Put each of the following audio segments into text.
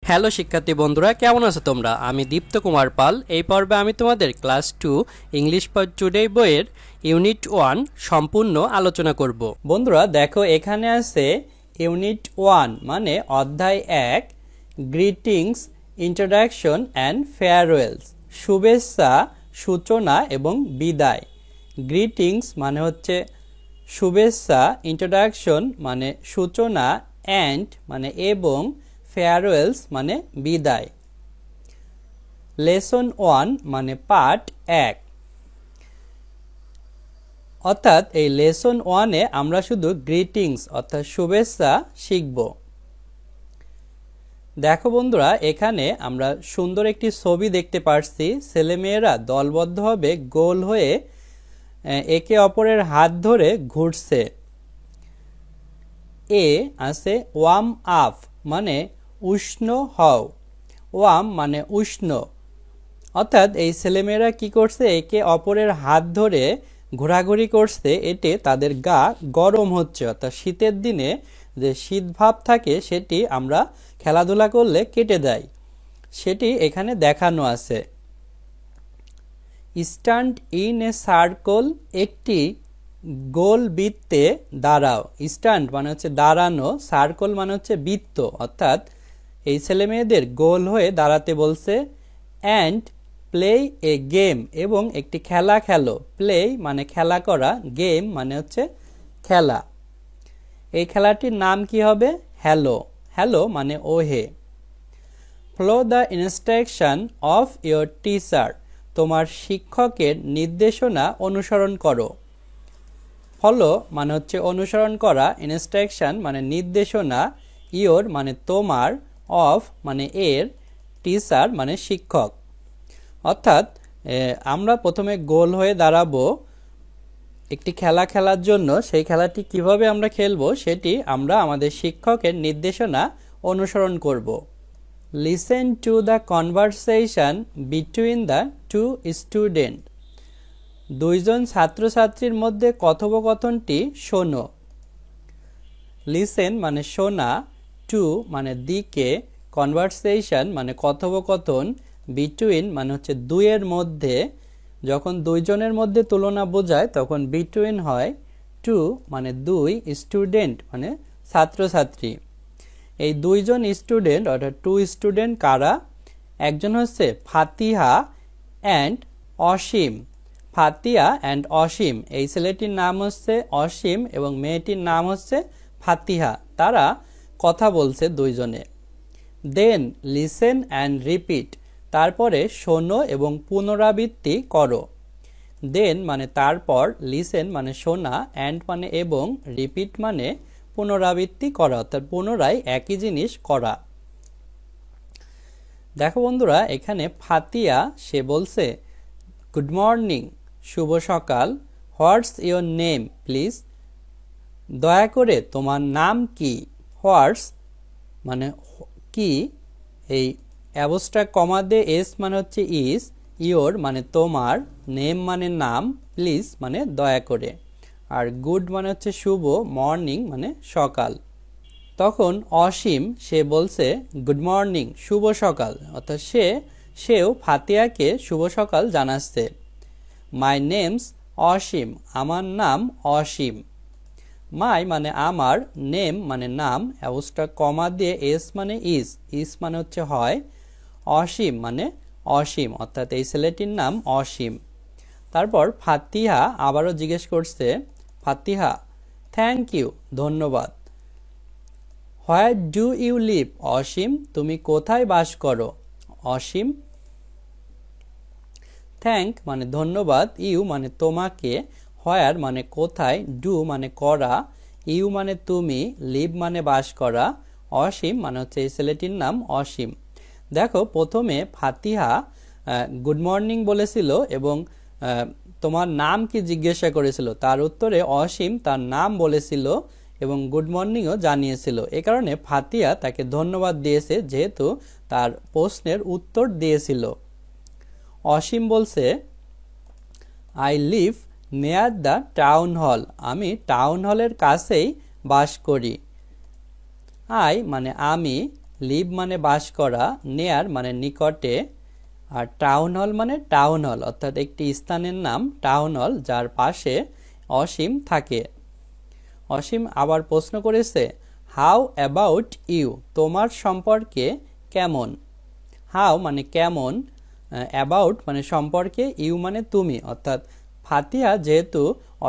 Hello শিক্ষার্থী বন্ধুরা, কেমন আছো তোমরা? আমি দীপ্ত কুমার পাল। এই পর্বে আমি তোমাদের ক্লাস 2 ইংলিশ ফর টুডে বইয়ের ইউনিট 1 সম্পূর্ণ আলোচনা করব। বন্ধুরা দেখো, এখানে আছে ইউনিট 1 মানে অধ্যায় 1, গ্রিটিংস, ইন্ট্রোডাকশন অ্যান্ড ফেয়ারওয়েলস, শুভেচ্ছা, সূচনা এবং বিদায়। গ্রিটিংস মানে হচ্ছে শুভেচ্ছা, ইন্ট্রোডাকশন মানে সূচনা, অ্যান্ড মানে এবং, ফেয়ারওয়েলস মানে বিদায়। লেসন 1 মানে পার্ট 1, অর্থাৎ এই লেসন 1-এ আমরা শুধু গ্রিটিংস অর্থাৎ শুভেচ্ছা শিখব। দেখো বন্ধুরা, এখানে আমরা সুন্দর একটি ছবি দেখতে পাচ্ছি। ছেলেমেয়েরা দলবদ্ধভাবে গোল হয়ে একে অপরের হাত ধরে ঘুরছে। এ আছে ওয়ার্ম আপ মানে উষ্ণ হও। ওয়ার্ম মানে উষ্ণ, অর্থাৎ এই ছেলেমেয়েরা কি করছে, একে অপরের হাত ধরে ঘোরাঘুরি করছে। এতে তাদের গা গরম হচ্ছে, অর্থাৎ শীতের দিনে যে শীত ভাব থাকে সেটি আমরা খেলাধুলা করলে কেটে দেয়, সেটি এখানে দেখানো আছে। স্ট্যান্ড ইন এ সার্কেল, একটি গোল বৃত্তে দাঁড়াও। স্ট্যান্ড মানে হচ্ছে দাঁড়ানো, সার্কেল মানে হচ্ছে বৃত্ত, অর্থাৎ এই ছেলে মেয়েদের গোল হয়ে দাঁড়াতে বলছে। অ্যান্ড প্লে এ গেম, এবং একটি খেলা খেলো। প্লে মানে খেলা করা, গেম মানে হচ্ছে খেলা। এই খেলাটির নাম কি হবে? হ্যালো। হ্যালো মানে ওহে। Follow the instruction of your teacher, তোমার শিক্ষকের নির্দেশনা অনুসরণ করো। ফলো মানে হচ্ছে অনুসরণ করা, ইনস্ট্রাকশন মানে নির্দেশনা, ইয়োর মানে তোমার, অফ মানে এর, টিচার মানে শিক্ষক। অর্থাৎ আমরা প্রথমে গোল হয়ে দাঁড়াবো একটি খেলা খেলার জন্য। সেই খেলাটি কিভাবে আমরা খেলবো সেটি আমরা আমাদের শিক্ষকের নির্দেশনা অনুসরণ করব। Listen to the conversation between the two student, দুইজন ছাত্রছাত্রীর মধ্যে কথোপকথনটি শোনো। লিসেন মানে শোনা, টু মানে দিকে, কনভারসেশন মানে কথোপকথন, বিটুইন মানে হচ্ছে দুইয়ের মধ্যে। যখন দুইজনের মধ্যে তুলনা বোঝায় তখন বিটুইন হয়। টু মানে দুই, স্টুডেন্ট মানে ছাত্রছাত্রী। এই দুইজন স্টুডেন্ট অর্থাৎ টু স্টুডেন্ট কারা? একজন হচ্ছে ফাতিহা অ্যান্ড অসীম। ফাতিহা অ্যান্ড অসীম, এই ছেলেটির নাম হচ্ছে অসীম এবং মেয়েটির নাম হচ্ছে ফাতিহা। তারা কথা বলছে দুইজনে। দেন লিসেন অ্যান্ড রিপিট, তারপরে শোনো এবং পুনরাবৃত্তি করো। দেন মানে তারপর, লিসেন মানে শোনা, অ্যান্ড মানে এবং, রিপিট মানে পুনরাবৃত্তি করা, অর্থাৎ পুনরায় একই জিনিস করা। দেখো বন্ধুরা, এখানে ফাতিয়া সে বলছে গুড মর্নিং, শুভ সকাল। হোয়াটস ইয়োর নেম প্লিজ, দয়া করে তোমার নাম কি। হোয়াটস মানে কি, এই অ্যাবস্ট্রাক্ট কমা দিয়ে এস মানে হচ্ছে ইজ, ইয়োর মানে তোমার, নেম মানে নাম, প্লিজ মানে দয়া করে, আর গুড মানে হচ্ছে শুভ, মর্নিং মানে সকাল। তখন অসীম সে বলছে গুড মর্নিং, শুভ সকাল, অর্থাৎ সেও ফাতিয়াকে শুভ সকাল জানাচ্ছে। মাই নেমস অসীম, আমার নাম অসীম। মাই মানে আমার, নেম মানে নাম, অ্যাবস্ট্রাক্ট কমা দিয়ে এস মানে ইজ মানে হচ্ছে হয়, অসীম মানে অসীম, অর্থাৎ এই ছেলেটির নাম অসীম। তারপর ফাতিহা আবারও জিজ্ঞেস করছে, ফাতিহা থ্যাংক ইউ, ধন্যবাদ। হোয়ার ডু ইউ লিভ অসীম, তুমি কোথায় বাস করো? অসীম। থ্যাংক মানে ধন্যবাদ, ইউ মানে তোমাকে, হোয়ার মানে কোথায়, ডু মানে করা, ইউ মানে তুমি, লিভ মানে বাস করা, অসীম মানে হচ্ছে এই ছেলেটির নাম অসীম। দেখো, প্রথমে ফাতিহা গুড মর্নিং বলেছিল এবং তোমার নাম কি জিজ্ঞাসা করেছিল, তার উত্তরে অসীম তার নাম বলেছিল এবং গুড মর্নিংও জানিয়েছিল। এ কারণে ফাতিহা তাকে ধন্যবাদ দিয়েছে, যেহেতু তার প্রশ্নের উত্তর দিয়েছিল। অসীম বলছে I live near the town hall, আমি টাউন হলের কাছেই বাস করি। আই মানে আমি, লিভ মানে বাস করা, নেয়ার মানে নিকটে, আর টাউন হল মানে টাউন হল অর্থাৎ একটি স্থানের নাম টাউন হল যার পাশে অসীম থাকে। অসীম আবার প্রশ্ন করেছে হাউ অ্যাবাউট ইউ, তোমার সম্পর্কে কেমন। হাউ মানে কেমন, অ্যাবাউট মানে সম্পর্কে, ইউ মানে তুমি। অর্থাৎ ফাতিহা যেহেতু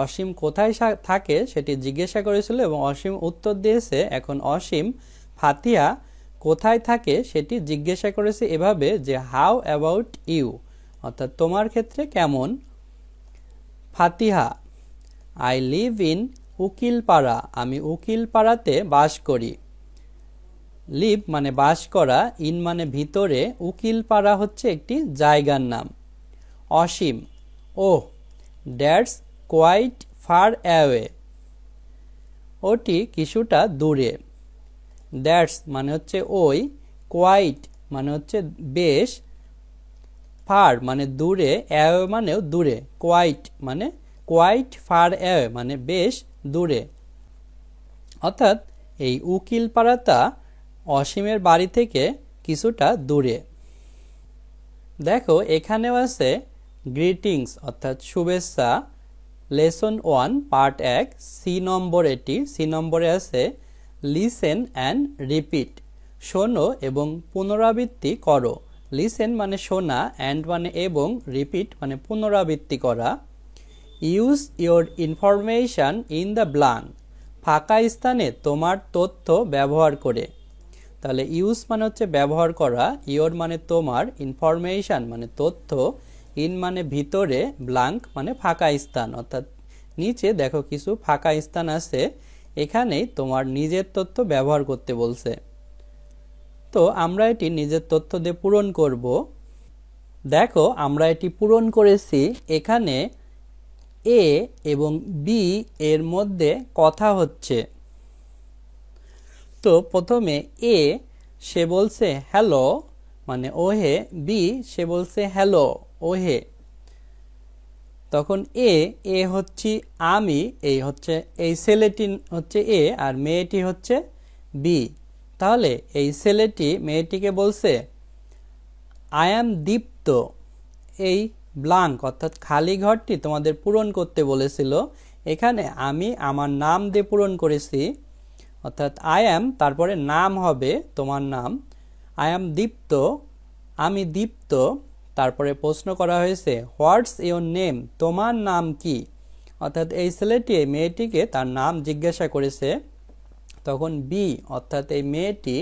অসীম কোথায় থাকে সেটি জিজ্ঞাসা করেছিল এবং অসীম উত্তর দিয়েছে, এখন অসীম ফাতিহা কোথায় থাকে সেটি জিজ্ঞাসা করেছে এভাবে যে হাউ অ্যাবাউট ইউ, অর্থাৎ তোমার ক্ষেত্রে কেমন। ফাতিহা আই লিভ ইন উকিলপাড়া, আমি উকিলপাড়াতে বাস করি। লিভ মানে বাস করা, ইন মানে ভিতরে, উকিলপাড়া হচ্ছে একটি জায়গার নাম। অসীম ওহ দ্যাটস কোয়াইট ফার অ্যাওয়ে, ওটি কিছুটা দূরে। দ্যাটস মানে হচ্ছে ওই, কোয়াইট মানে হচ্ছে বেশ, ফার মানে দূরে, অ্যাওয়ে মানেও দূরে। কোয়াইট মানে কোয়াইট ফার অ্যাওয়ে মানে বেশ দূরে। অর্থাৎ এই উকিলপাড়াটা অসীমের বাড়ি থেকে কিছুটা দূরে। দেখো এখানেও আছে গ্রিটিংস অর্থাৎ শুভেচ্ছা, লেসন 1 পার্ট 1 সি নম্বর, এটি সি নম্বরে আছে লিসেন অ্যান্ড রিপিট, শোনো এবং পুনরাবৃত্তি করো। লিসেন মানে শোনা, অ্যান্ড মানে এবং, রিপিট মানে পুনরাবৃত্তি করা। Use your information in the blank, ফাঁকা স্থানে তোমার তথ্য ব্যবহার করে। তাহলে ইউজ মানে হচ্ছে ব্যবহার করা, ইয়োর মানে তোমার, ইনফরমেশন মানে তথ্য, ইন মানে ভিতরে, ব্ল্যাঙ্ক মানে ফাঁকা স্থান। অর্থাৎ নিচে দেখো কিছু ফাঁকা স্থান আছে, এখানেই তোমার নিজের তথ্য ব্যবহার করতে বলছে। তো আমরা এটি নিজের তথ্য দিয়ে পূরণ করব। দেখো আমরা এটি পূরণ করেছি। এখানে এ এবং বি এর মধ্যে কথা হচ্ছে। তো প্রথমে এ সে বলছে হ্যালো মানে ওহে, বি সে বলছে হ্যালো ওহে। তখন এ হচ্ছে আমি, এই হচ্ছে এই ছেলেটি হচ্ছে এ আর মেয়েটি হচ্ছে বি। তাহলে এই ছেলেটি মেয়েটিকে বলছে আই অ্যাম দীপ্ত, এই ব্ল্যাঙ্ক অর্থাৎ খালি ঘরটি তোমাদের পূরণ করতে বলেছিল, এখানে আমি আমার নাম দিয়ে পূরণ করেছি। অর্থাৎ আই অ্যাম তারপরে নাম হবে তোমার নাম, আই অ্যাম দীপ্ত, আমি দীপ্ত। তারপরে প্রশ্ন করা হয়েছে হোয়াটস ইয়োর নেম, তোমার নাম কি। অর্থাৎ এই ছেলেটি মেয়েটিকে তার নাম জিজ্ঞাসা করেছে। তখন বি অর্থাৎ এই মেয়েটি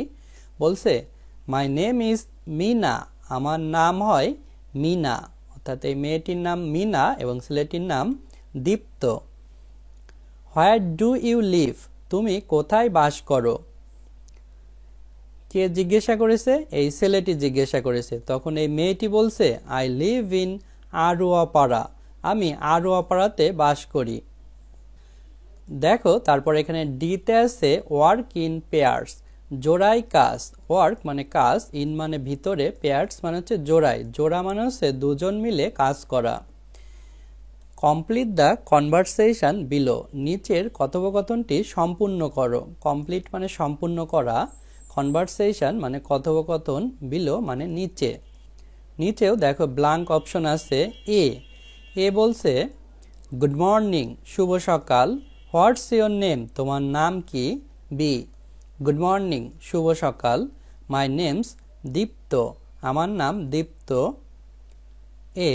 বলছে মাই নেম ইজ মিনা, আমার নাম হয় মিনা। অর্থাৎ এই মেয়েটির নাম মিনা এবং ছেলেটির নাম দীপ্ত। হোয়ার ডু ইউ লিভ, তুমি কোথায় বাস করো। কে জিজ্ঞাসা করেছে, এই ছেলেটি জিজ্ঞাসা করেছে। তখন এই মেয়েটি বলছে আই লিভ ইন আরোয়াপাড়া, আমি আরোয়াপাড়াতে বাস করি। দেখো তারপর এখানে ডিতে আছে ওয়ার্ক ইন পেয়ার্স, জোড়াই কাজ। ওয়ার্ক মানে কাজ, ইন মানে ভিতরে, পেয়ার্স মানে হচ্ছে জোড়াই, জোড়া মানে হচ্ছে দুজন মিলে কাজ করা। কমপ্লিট দ্য কনভারসেশন বিলো, নিচের কথোপকথনটি সম্পূর্ণ করো। কমপ্লিট মানে সম্পূর্ণ করা, কনভারসেশন মানে কথোপকথন, বিলো মানে নিচে। নিচেও দেখো ব্ল্যাঙ্ক অপশন আছে। এ বলছে গুড মর্নিং, শুভ সকাল। হোয়াটস ইয়োর নেম, তোমার নাম কি। বি গুড মর্নিং, শুভ সকাল। মাই নেমস দীপ্ত, আমার নাম দীপ্ত। এ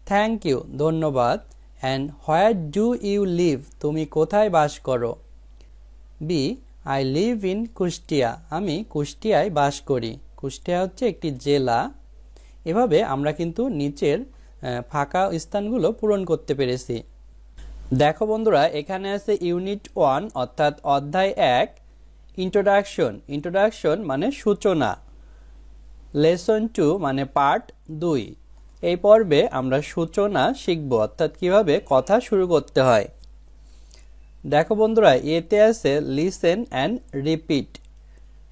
থ্যাংক ইউ, ধন্যবাদ। And where do you live, তুমি কোথায় বাস করো। B I live in Kushtia, আমি কুষ্টিয়ায় বাস করি। কুষ্টিয়া হচ্ছে একটি জেলা। এভাবে আমরা কিন্তু নিচের ফাঁকা স্থানগুলো পূরণ করতে পেরেছি। দেখো বন্ধুরা এখানে আছে ইউনিট 1 অর্থাৎ অধ্যায় 1 ইন্ট্রোডাকশন। ইন্ট্রোডাকশন মানে সূচনা। লেসন 2 মানে পার্ট 2। এই পর্বে আমরা সূচনা শিখব অর্থাৎ কিভাবে কথা শুরু করতে হয়। দেখো বন্ধুরা এতে আছে লিসেন অ্যান্ড রিপিট,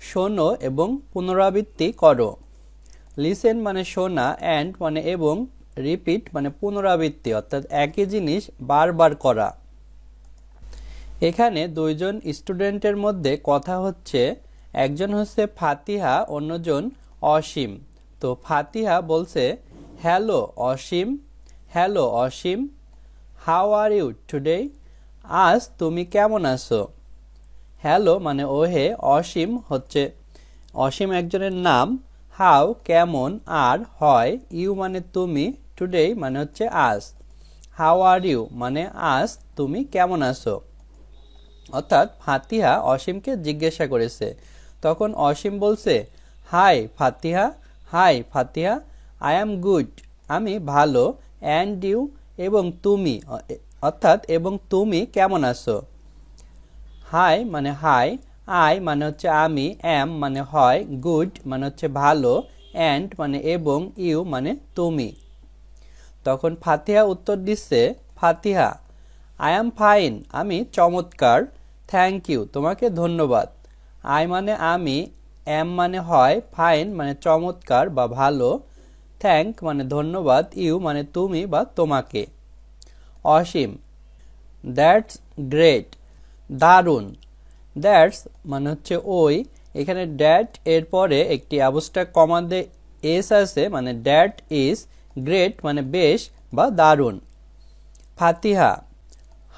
শোনো এবং পুনরাবৃত্তি করো। লিসেন মানে শোনা, অ্যান্ড মানে এবং, রিপিট মানে পুনরাবৃত্তি অর্থাৎ একই জিনিস বারবার করা। এখানে দুইজন স্টুডেন্টের মধ্যে কথা হচ্ছে, একজন হচ্ছে ফাতিহা, অন্যজন অসীম। তো ফাতিহা বলছে hello Ashim, hello Ashim, how are you today, আজ তুমি কেমন আছো। হ্যালো মানে ওহে, অসীম হচ্ছে অসীম একজনের নাম, হাউ কেমন, আর হয়, ইউ মানে তুমি, টুডে মানে হচ্ছে আজ। হাউ আর ইউ মানে আজ তুমি কেমন আছো। অর্থাৎ ফাতিহা অসীমকে জিজ্ঞাসা করেছে। তখন অসীম বলছে hi Fatiha, hi Fatiha, I am good, আমি ভালো, অ্যান্ড ইউ এবং তুমি, অর্থাৎ এবং তুমি কেমন আছো। হাই মানে হাই, আই মানে হচ্ছে আমি, অ্যাম মানে হয়, গুড মানে হচ্ছে ভালো, অ্যান্ড মানে এবং, ইউ মানে তুমি। তখন ফাতিহা উত্তর দিচ্ছে ফাতিহা আই অ্যাম ফাইন, আমি চমৎকার, থ্যাংক ইউ তোমাকে ধন্যবাদ। আই মানে আমি, অ্যাম মানে হয়, ফাইন মানে চমৎকার বা ভালো, থ্যাংক মানে ধন্যবাদ, ইউ মানে তুমি বা তোমাকে। অসীম দ্যাটস গ্রেট, দারুণ। দ্যাটস মানে হচ্ছে ওই, এখানে দ্যাট এর পরে একটি অ্যাবস্ট্রাক্ট কমান্ডে এস আছে, মানে দ্যাট ইজ গ্রেট মানে বেশ বা দারুণ। ফাতিহা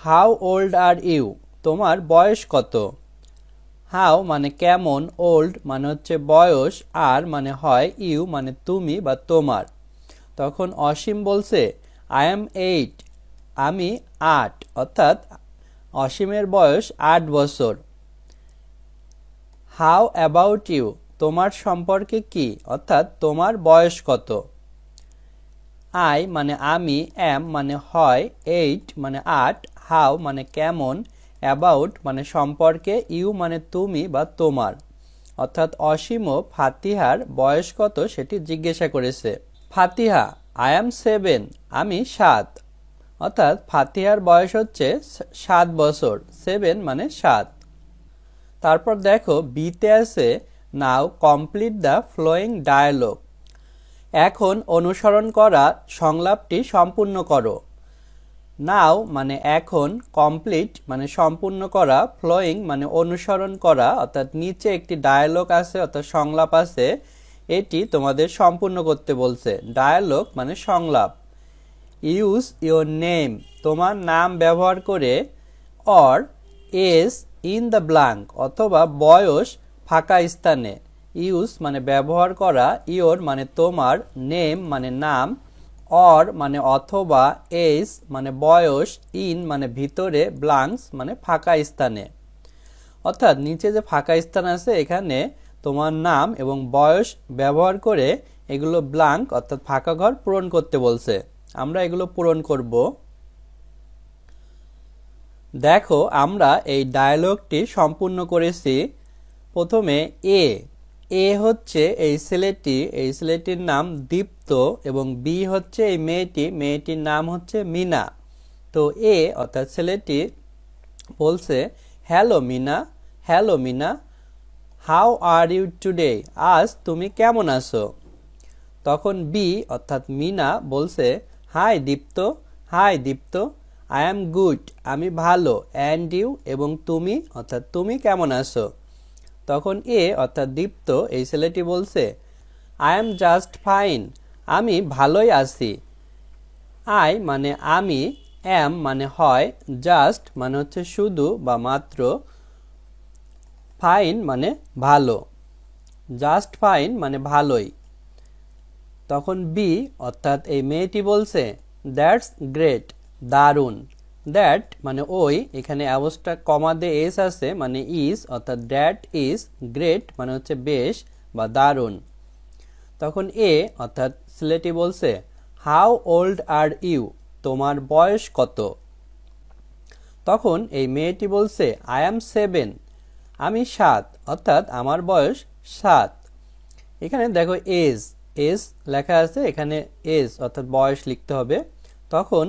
হাউ ওল্ড আর ইউ, তোমার বয়স কত। হাউ মানে কেমন, ওল্ড মানে হচ্ছে বয়স, আর মানে হয়, ইউ মানে তুমি বা তোমার। তখন অসীম বলছে আই অ্যাম 8, আমি 8, অর্থাৎ অসীমের বয়স 8 বছর। হাউ অ্যাবাউট ইউ, তোমার সম্পর্কে কি, অর্থাৎ তোমার বয়স কত। আই মানে আমি, অ্যাম মানে হয়, 8 মানে 8, হাউ মানে কেমন, অ্যাবাউট মানে সম্পর্কে, ইউ মানে তুমি বা তোমার। অর্থাৎ অসীমও ফাতিহার বয়স কত সেটি জিজ্ঞাসা করেছে। ফাতিহা আই অ্যাম 7, আমি 7, অর্থাৎ ফাতিহার বয়স হচ্ছে 7 বছর, 7 মানে 7। তারপর দেখো বিতে আছে নাও কমপ্লিট দ্য ফ্লোয়িং ডায়ালগ, এখন অনুসরণ করা সংলাপটি সম্পূর্ণ করো। নাও মানে এখন, কমপ্লিট মানে সম্পূর্ণ করা, ফ্লোয়িং মানে অনুসরণ করা, অর্থাৎ নিচে একটি ডায়ালগ আছে অর্থাৎ সংলাপ আছে, এটি তোমাদের সম্পূর্ণ করতে বলছে। ডায়ালগ মানে সংলাপ। ইউজ ইওর নেম, তোমার নাম ব্যবহার করে, or age in the blank, অথবা বয়স ফাঁকা স্থানে। ইউজ মানে ব্যবহার করা, ইওর মানে তোমার, নেম মানে নাম, অর মানে অথবা, এজ মানে বয়স, ইন মানে ভিতরে, ব্ল্যাঙ্কস মানে ফাঁকা স্থানে। অর্থাৎ নিচে যে ফাঁকা স্থান আছে এখানে তোমার নাম এবং বয়স ব্যবহার করে এগুলো ব্ল্যাঙ্ক অর্থাৎ ফাঁকা ঘর পূরণ করতে বলছে। আমরা এগুলো পূরণ করব। দেখো আমরা এই ডায়ালগটি সম্পূর্ণ করেছি। প্রথমে এ হচ্ছে এই ছেলেটির নাম দীপ্ত, এবং বি হচ্ছে এই মেয়েটির নাম হচ্ছে মিনা। তো এ অর্থাৎ ছেলেটি বলছে hello Mina, hello Mina, how are you today, আজ তুমি কেমন আছো। তখন বি অর্থাৎ মিনা বলছে hi Dipto, hi Dipto, I am good, আমি ভালো, অ্যান্ড ইউ এবং তুমি অর্থাৎ তুমি কেমন আছো। তখন এ অর্থাৎ দীপ্ত এই ছেলেটি বলছে আই অ্যাম জাস্ট ফাইন, আমি ভালোই আছি। আই মানে আমি, অ্যাম মানে হয়, জাস্ট মানে হচ্ছে শুধু বা মাত্র, ফাইন মানে ভালো, জাস্ট ফাইন মানে ভালোই। তখন বি অর্থাৎ এই মেয়েটি বলছে দ্যাটস গ্রেট, দারুণ। দ্যাট মানে ওই, এখানে অবস্থা কমা দিয়ে এস আছে মানে ইজ, অর্থাৎ দ্যাট ইজ গ্রেট মানে হচ্ছে বেশ বা দারুণ। তখন এ অর্থাৎ ছেলেটি বলছে হাউ ওল্ড আর ইউ, তোমার বয়স কত। তখন এই মেয়েটি বলছে আই অ্যাম 7, আমি 7, অর্থাৎ আমার বয়স 7। এখানে দেখো এজ লেখা আছে, এখানে এজ অর্থাৎ বয়স লিখতে হবে। তখন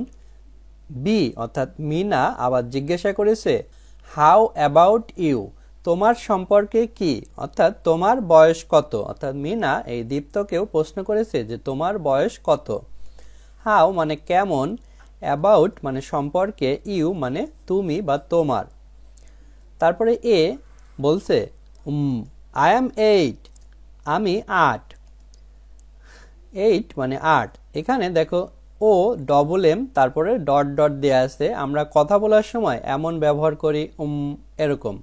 বি অর্থাৎ মিনা আবার জিজ্ঞাসা করেছে হাউ অ্যাবাউট ইউ, তোমার সম্পর্কে কি, অর্থাৎ তোমার বয়স কত। অর্থাৎ মিনা এই দীপ্তকেও প্রশ্ন করেছে যে তোমার বয়স কত। হাউ মানে কেমন, অ্যাবাউট মানে সম্পর্কে, ইউ মানে তুমি বা তোমার। তারপরে এ বলছে আই অ্যাম 8, আমি 8। 8 মানে 8। এখানে দেখো ও ডবল এম তারপরে ডট ডট দেয়া আছে। আমরা কথা বলার সময় এমন ব্যবহার করি এরকম,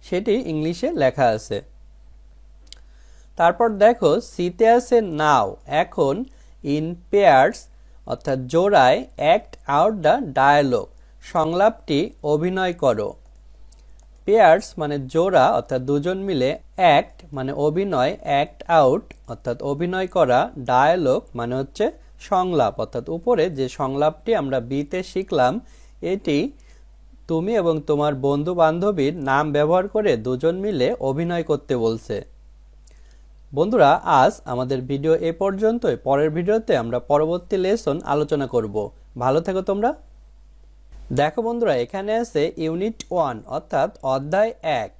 সেটি ইংলিশে লেখা আছে। তারপর দেখো সিতে আছে নাও, এখন, ইন পেয়ার্স অর্থাৎ জোড়ায়, অ্যাক্ট আউট দ্য ডায়ালগ সংলাপটি অভিনয় করো। পেয়ার্স মানে জোড়া অর্থাৎ দুজন মিলে, অ্যাক্ট মানে অভিনয়, অ্যাক্ট আউট অর্থাৎ অভিনয় করা, ডায়ালগ মানে হচ্ছে সংলাপ অর্থাৎ উপরে যে সংলাপটি আমরা বিতে শিখলাম, এটি তুমি এবং তোমার বন্ধু বান্ধবীর নাম ব্যবহার করে দুজন মিলে অভিনয় করতে বলছে। বন্ধুরা, আজ আমাদের ভিডিও এ পর্যন্তই। পরের ভিডিওতে আমরা পরবর্তী লেসন আলোচনা করব। ভালো থেকো তোমরা। দেখো বন্ধুরা, এখানে আছে ইউনিট 1 অর্থাৎ অধ্যায় 1,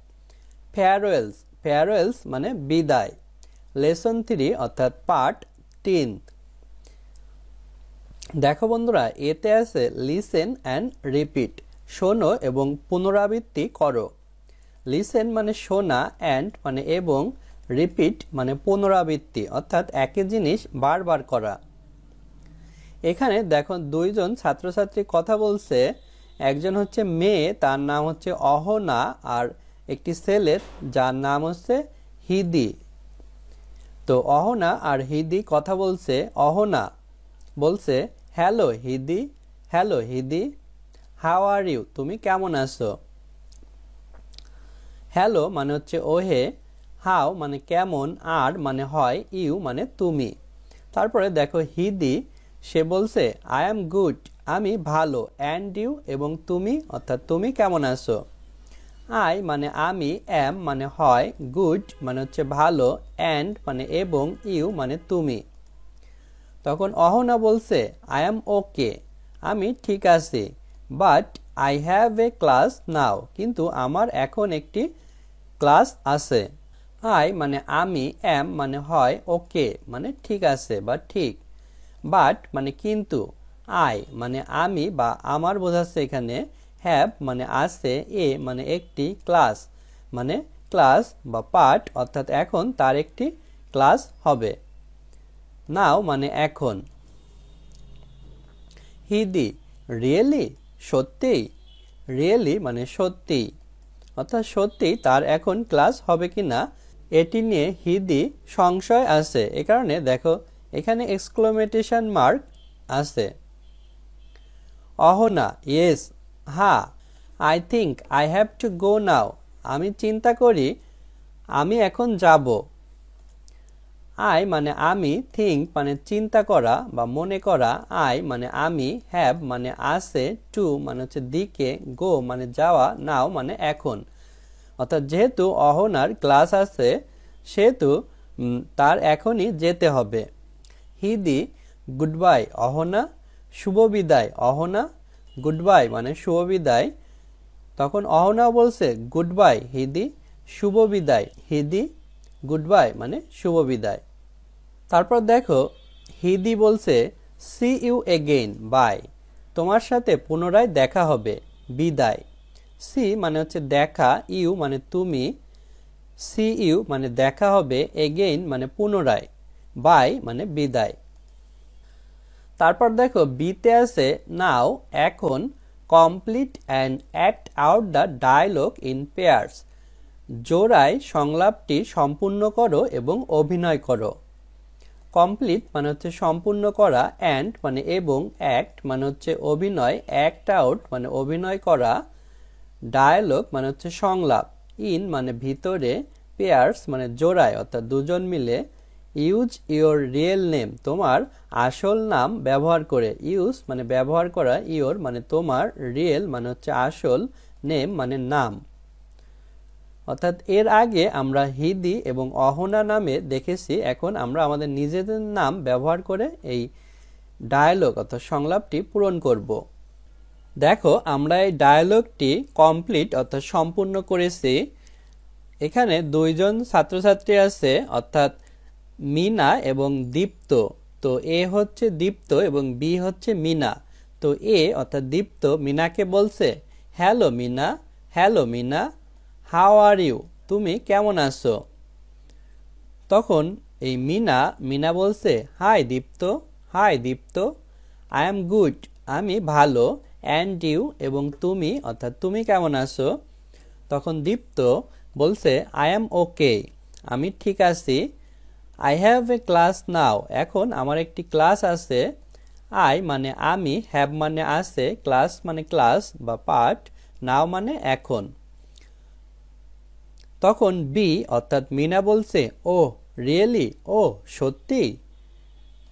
ফেয়ারওয়েলস। ফেয়ারওয়েলস মানে বিদায়। লেসন 3 অর্থাৎ পার্ট 3। দেখো বন্ধুরা, এতে আছে লিসেন অ্যান্ড রিপিট, শোনো এবং পুনরাবৃত্তি করো। লিসেন মানে শোনা, অ্যান্ড মানে এবং, রিপিট মানে পুনরাবৃত্তি অর্থাৎ একই জিনিস বারবার করা। এখানে দেখো দুইজন ছাত্রছাত্রী কথা বলছে। একজন হচ্ছে মেয়ে, তার নাম হচ্ছে অহনা, আর একটি ছেলের যার নাম হচ্ছে হিদি। তো অহনা আর হিদি কথা বলছে। অহনা বলছে, hello Heidi, hello Heidi, how are you, তুমি কেমন আছো। হ্যালো মানে হচ্ছে ওহে, হাউ মানে কেমন, আর মানে হয়, ইউ মানে তুমি। তারপরে দেখো হিদি, সে বলছে আই অ্যাম গুড, আমি ভালো, অ্যান্ড ইউ এবং তুমি অর্থাৎ তুমি কেমন আছো। আই মানে আমি, অ্যাম মানে হয়, গুড মানে হচ্ছে ভালো, অ্যান্ড মানে এবং, ইউ মানে তুমি। তখন অহনা বলছে আই অ্যাম ওকে, আমি ঠিক আছি, but I have a class now, কিন্তু আমার এখন একটি ক্লাস আছে। আই মানে আমি, অ্যাম মানে হয়, ওকে মানে ঠিক আছে বা ঠিক, বাট মানে কিন্তু, আই মানে আমি বা আমার বোঝাচ্ছে এখানে, হ্যাভ মানে আছে, এ মানে একটি, ক্লাস মানে ক্লাস বা পাঠ অর্থাৎ এখন তার একটি ক্লাস হবে। নাও মানে এখন। হিদি, রিয়েলি, সত্যিই, রিয়েলি মানে সত্যি অর্থাৎ সত্যি তার এখন ক্লাস হবে কিনা এটি নিয়ে হিদি সংশয় আছে। এ কারণে দেখো এখানে এক্সক্লেমেশন মার্ক আছে। অহনা, ইয়েস, হ্যাঁ, I think I have to go now, আমি চিন্তা করি আমি এখন যাব। আই মানে আমি, থিঙ্ক মানে চিন্তা করা বা মনে করা, আই মানে আমি, হ্যাভ মানে আছে, টু মানে হচ্ছে দিকে, গো মানে যাওয়া, নাও মানে এখন। অর্থাৎ যেহেতু অহনার ক্লাস আছে সেহেতু তার এখনই যেতে হবে। হিদি, গুড বাই অহনা, শুভ বিদায় অহনা। গুড বাই মানে শুভ বিদায়। তখন অহনা বলছে গুড বাই হিদি, শুভ বিদায় হিদি, গুড বাই মানে শুভ বিদায়। তারপর দেখো হিদি বলছে সি ইউ এগেইন, বাই, তোমার সাথে পুনরায় দেখা হবে, বিদায়। সি মানে হচ্ছে দেখা, ইউ মানে তুমি, সি ইউ মানে দেখা হবে, এগেইন মানে পুনরায়, বাই মানে বিদায়। তারপর দেখো বিতে আছে নাও এখন, complete and act out the dialogue in pairs, জোড়ায় সংলাপটি সম্পূর্ণ করো এবং অভিনয় করো। কমপ্লিট মানে হচ্ছে সম্পূর্ণ করা, অ্যান্ড মানে এবং, অ্যাক্ট মানে হচ্ছে অভিনয়, অ্যাক্ট আউট মানে অভিনয় করা, ডায়ালগ মানে হচ্ছে সংলাপ, ইন মানে ভিতরে, পেয়ার্স মানে জোড়ায় অর্থাৎ দুজন মিলে, ইউজ ইওর রিয়েল নেম তোমার আসল নাম ব্যবহার করে, ইউজ মানে ব্যবহার করা, ইওর মানে তোমার, রিয়েল মানে হচ্ছে আসল, নেম মানে নাম। অর্থাৎ এর আগে আমরা হিদি এবং অহনা নামে দেখেছি, এখন আমরা আমাদের নিজেদের নাম ব্যবহার করে এই ডায়ালগ অর্থাৎ সংলাপটি পূরণ করব। দেখো আমরা এই ডায়ালগটি কমপ্লিট অর্থাৎ সম্পূর্ণ করেছি। এখানে দুইজন ছাত্রছাত্রী আছে অর্থাৎ মিনা এবং দীপ্ত। তো এ হচ্ছে দীপ্ত এবং বি হচ্ছে মিনা। তো এ অর্থাৎ দীপ্ত মিনাকে বলছে hello Mina, hello Mina, how are you, তুমি কেমন আছো। তখন এই মিনা বলছে, hi Dipto, hi Dipto, I am good, আমি ভালো, অ্যান্ড ইউ, এবং তুমি, অর্থাৎ তুমি কেমন আছো? তখন দীপ্ত বলছে, আই এম ওকে, আমি ঠিক আছি, আই হ্যাভ এ ক্লাস নাও, এখন আমার একটি ক্লাস আছে, আই মানে আমি, হ্যাভ মানে আছে, ক্লাস মানে ক্লাস বা পাঠ, নাও মানে এখন। তখন বি অর্থাৎ মিনা বলছে, ও রিয়েলি, ও সত্যি,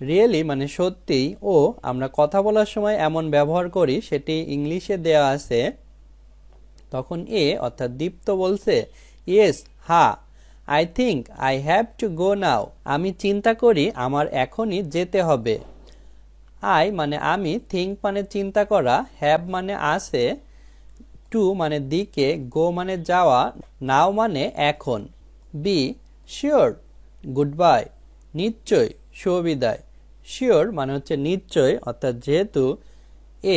রিয়েলি মানে সত্যি, ও আমরা কথা বলার সময় এমন ব্যবহার করি, সেটি ইংলিশে দেয়া আছে। তখন এ অর্থাৎ দীপ্ত বলছে, ইয়েস, হা, I think I have to go now, আমি চিন্তা করি আমার এখনই যেতে হবে। আই মানে আমি, থিঙ্ক মানে চিন্তা করা, হ্যাভ মানে আছে, টু মানে দিকে, গো মানে যাওয়া, নাও মানে এখন। বি শিওর, গুড বাই, নিশ্চয়, শুভবিদায়। শিওর মানে হচ্ছে নিশ্চয়, অর্থাৎ যেহেতু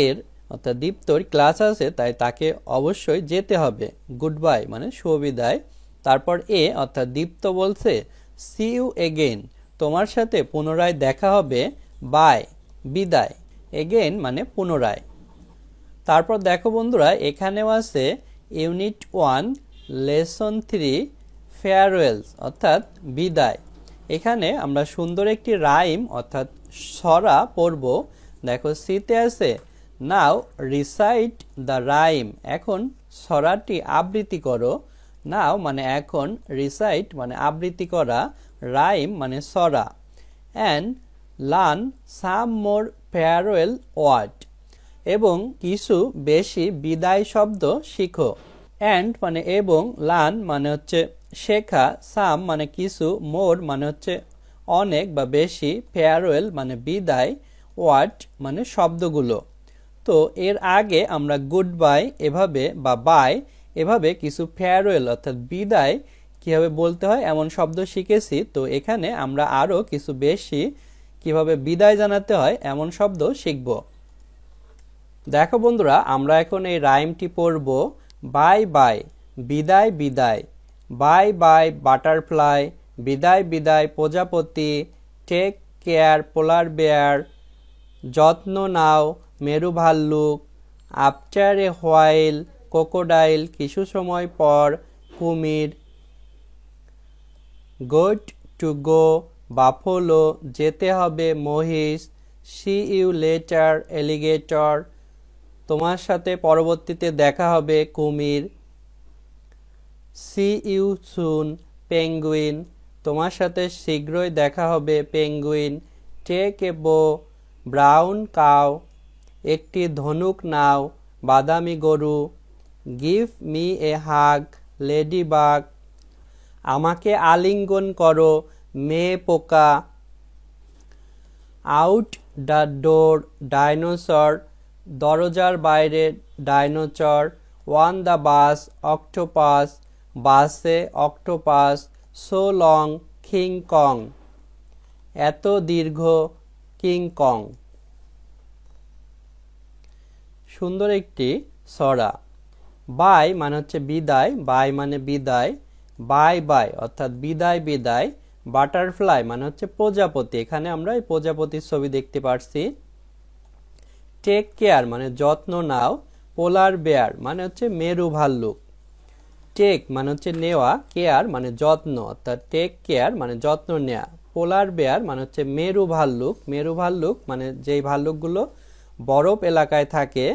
এর অর্থাৎ দীপ্তর ক্লাস আছে তাই তাকে অবশ্যই যেতে হবে। গুড বাই মানে শুভবিদায়। তারপর এ অর্থাৎ দীপ্ত বলছে, সি ইউ এগেইন, তোমার সাথে পুনরায় দেখা হবে, বাই, বিদায়, এগেইন মানে পুনরায়। তারপর দেখো বন্ধুরা, এখানেও আছে ইউনিট 1 লেসন 3 ফেয়ারওয়েলস অর্থাৎ বিদায়। এখানে আমরা সুন্দর একটি রাইম অর্থাৎ ছড়া পড়ব। দেখো সিতে আছে, নাও রিসাইট দ্য রাইম, এখন ছড়াটি আবৃত্তি করো। নাও মানে এখন, রিসাইট মানে আবৃত্তি করা, রাইম মানে ছড়া। And learn some more farewell word, এবং কিছু বেশি বিদায় শব্দ শিখো। অ্যান্ড মানে এবং, লার্ন মানে হচ্ছে শেখা, সাম মানে কিছু, মোর মানে হচ্ছে অনেক বা বেশি, ফেয়ারওয়েল মানে বিদায়, ওয়ার্ড মানে শব্দগুলো। তো এর আগে আমরা গুড বাই এভাবে বা বাই এভাবে কিছু ফেয়ারওয়েল অর্থাৎ বিদায় কিভাবে বলতে হয় এমন শব্দ শিখেছি। তো এখানে আমরা আরো কিছু বেশি কিভাবে বিদায় জানাতে হয় এমন শব্দ শিখব। দেখো বন্ধুরা, আমরা এখন এই রাইমটি পড়ব। বাই বাই, বিদায় বিদায়, বাই বাই বাটারফ্লাই, বিদায় বিদায় প্রজাপতি, টেক কেয়ার পোলার বেয়ার, যত্ন নাও মেরু ভাল্লুক, আফটার এ হোয়াইল ক্রোকোডাইল, কিছু সময় পর কুমির, গোট টু গো বাফলো, যেতে হবে মহিষ, সি ইউ লেটার এলিগেটর, তোমার সাথে পরবর্তীতে দেখা হবে কুমির, সি ইউ সুন পেঙ্গুইন, তোমার সাথে শীঘ্রই দেখা হবে পেঙ্গুইন, টেক এ বো ব্রাউন কাউ, একটি ধনুক নাও বাদামি গরু, give me a hug lady bug, আমাকে আলিঙ্গন করো মেয়ে পোকা, আউট দ্য ডোর ডাইনোসর, দরজার বাইরে dinosaur, one the bus octopus, বাসে octopus, so long King Kong, এত দীর্ঘ কিং কং। সুন্দর একটি ছড়া। বাই মানে হচ্ছে বিদায়, বাই মানে বিদায়, বাই বাই অর্থাৎ বিদায় বিদায়, বাটারফ্লাই মানে হচ্ছে প্রজাপতি, এখানে আমরা এই প্রজাপতির ছবি দেখতে পাচ্ছি। টেক কেয়ার মানে যত্ন নাও, পোলার বেয়ার মানে হচ্ছে মেরু ভাল্লুক, টেক মানে হচ্ছে নেওয়া, কেয়ার মানে যত্ন অর্থাৎ টেক কেয়ার মানে যত্ন নেওয়া, পোলার বেয়ার মানে হচ্ছে মেরু ভাল্লুক, মেরু ভাল্লুক মানে যেই ভাল্লুকগুলো বরফ এলাকায় থাকে,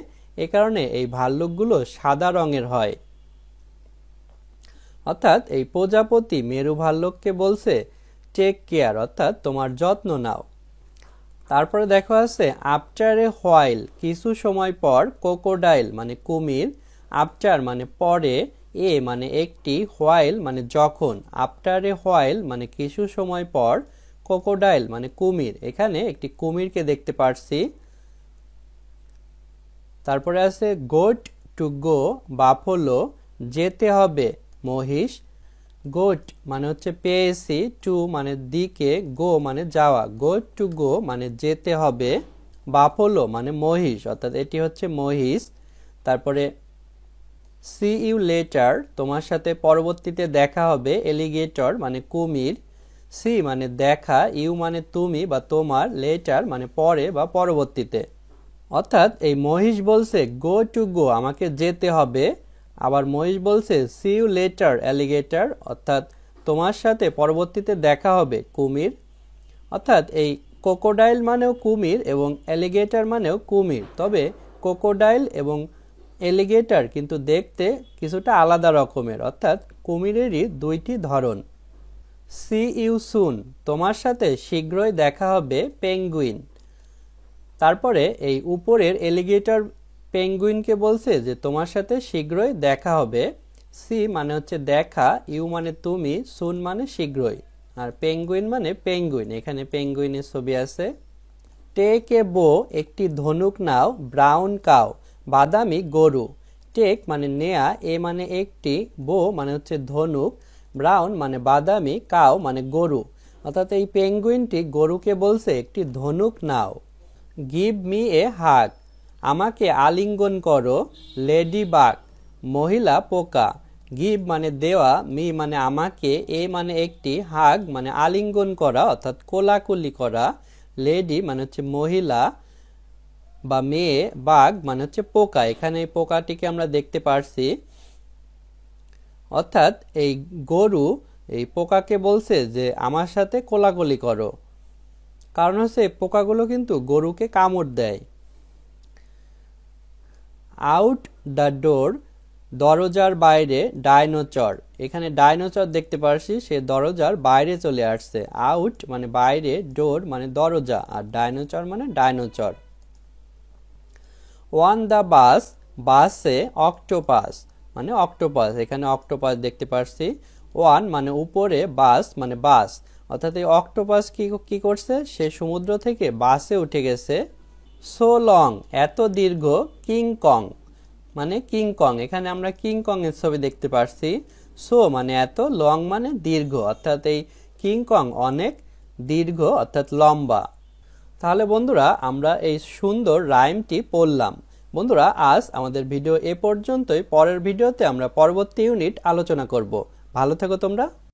এ কারণে এই ভাল্লুকগুলো সাদা রঙের হয়। অর্থাৎ এই প্রজাপতি মেরু ভাল্লুককে বলছে টেক কেয়ার অর্থাৎ তোমার যত্ন নাও। তারপরে দেখো আছে আফটার এ হোয়াইল, কিছু সময় পর, ক্রোকোডাইল মানে কুমির, আফটার মানে পরে, এ মানে একটি, হোয়াইল মানে যখন, আফটার এ হোয়াইল মানে কিছু সময় পর, ক্রোকোডাইল মানে কুমির, এখানে একটি কুমিরকে দেখতে পাচ্ছি। তারপরে আছে গোট টু গো বাফলো, যেতে হবে মহিষ, গোট মানে হচ্ছে পেয়েছি, টু মানে দিকে, গো মানে যাওয়া, গোট টু গো মানে যেতে হবে, বাফলো মানে মহিষ অর্থাৎ এটি হচ্ছে মহিষ। তারপরে সি ইউ লেটার তোমার সাথে পরবর্তীতে দেখা হবে, এলিগেটর মানে কুমির, সি মানে দেখা, ইউ মানে তুমি বা তোমার, লেটার মানে পরে বা পরবর্তীতে। অর্থাৎ এই মহিষ বলছে গো টু গো, আমাকে যেতে হবে। আবার মহিষ বলছে সি ইউ লেটার অ্যালিগেটর, অর্থাৎ তোমার সাথে পরবর্তীতে দেখা হবে কুমির। অর্থাৎ এই ক্রোকোডাইল মানেও কুমির এবং অ্যালিগেটর মানেও কুমির, তবে ক্রোকোডাইল এবং অ্যালিগেটর কিন্তু দেখতে কিছুটা আলাদা রকমের, অর্থাৎ কুমিরেরই দুইটি ধরন। সি ইউ সুন, তোমার সাথে শীঘ্রই দেখা হবে পেঙ্গুইন। তারপরে এই উপরের এলিগেটর পেঙ্গুইনকে বলছে যে তোমার সাথে শীঘ্রই দেখা হবে। সি মানে হচ্ছে দেখা, ইউ মানে তুমি, সুন মানে শীঘ্রই, আর পেঙ্গুইন মানে পেঙ্গুইন। এখানে পেঙ্গুইনের ছবি আছে। টেক এ বো, একটি ধনুক নাও, ব্রাউন কাউ, বাদামি গরু। টেক মানে নেয়া, এ মানে একটি, বো মানে হচ্ছে ধনুক, ব্রাউন মানে বাদামি, কাউ মানে গরু। অর্থাৎ এই পেঙ্গুইনটি গরুকে বলছে একটি ধনুক নাও। গিভ মি এ হাগ, আমাকে আলিঙ্গন করো, লেডি বাগ, মহিলা পোকা। গিভ মানে দেওয়া, মি মানে আমাকে, এ মানে একটি, হাগ মানে আলিঙ্গন করা অর্থাৎ কোলাকুলি করা, লেডি মানে হচ্ছে মহিলা বা মেয়ে, বাঘ মানে হচ্ছে পোকা। এখানে এই পোকাটিকে আমরা দেখতে পারছি। অর্থাৎ এই গরু এই পোকাকে বলছে যে আমার সাথে কোলাকুলি করো, কারণ হচ্ছে পোকাগুলো কিন্তু গরুকে কামড় দেয়। আউট দ্য ডোর, দরজার বাইরে, ডাইনোচর। এখানে ডাইনোচর দেখতে পারছি, সে দরজার বাইরে চলে আসছে। আউট মানে বাইরে, ডোর মানে দরজা, আর ডাইনোচর মানে ডাইনোচর। ওয়ান দ্য বাস, বাসে অক্টোপাস মানে অক্টোপাস। এখানে অক্টোপাস দেখতে পারছি। ওয়ান মানে উপরে, বাস মানে বাস, অর্থাৎ এই অক্টোপাস কি করছে, সে সমুদ্র থেকে বাসে উঠে গেছে। সো লং, এত দীর্ঘ, কিং কং মানে কিং কং। এখানে আমরা কিং কং এর ছবি দেখতে পারছি। সো মানে এত, লং মানে দীর্ঘ, অর্থাৎ এই কিং কং অনেক দীর্ঘ অর্থাৎ লম্বা। তাহলে বন্ধুরা আমরা এই সুন্দর রাইমটি পড়লাম। বন্ধুরা আজ আমাদের ভিডিও এ পর্যন্তই। পরের ভিডিওতে আমরা পরবর্তী ইউনিট আলোচনা করব। ভালো থেকো তোমরা।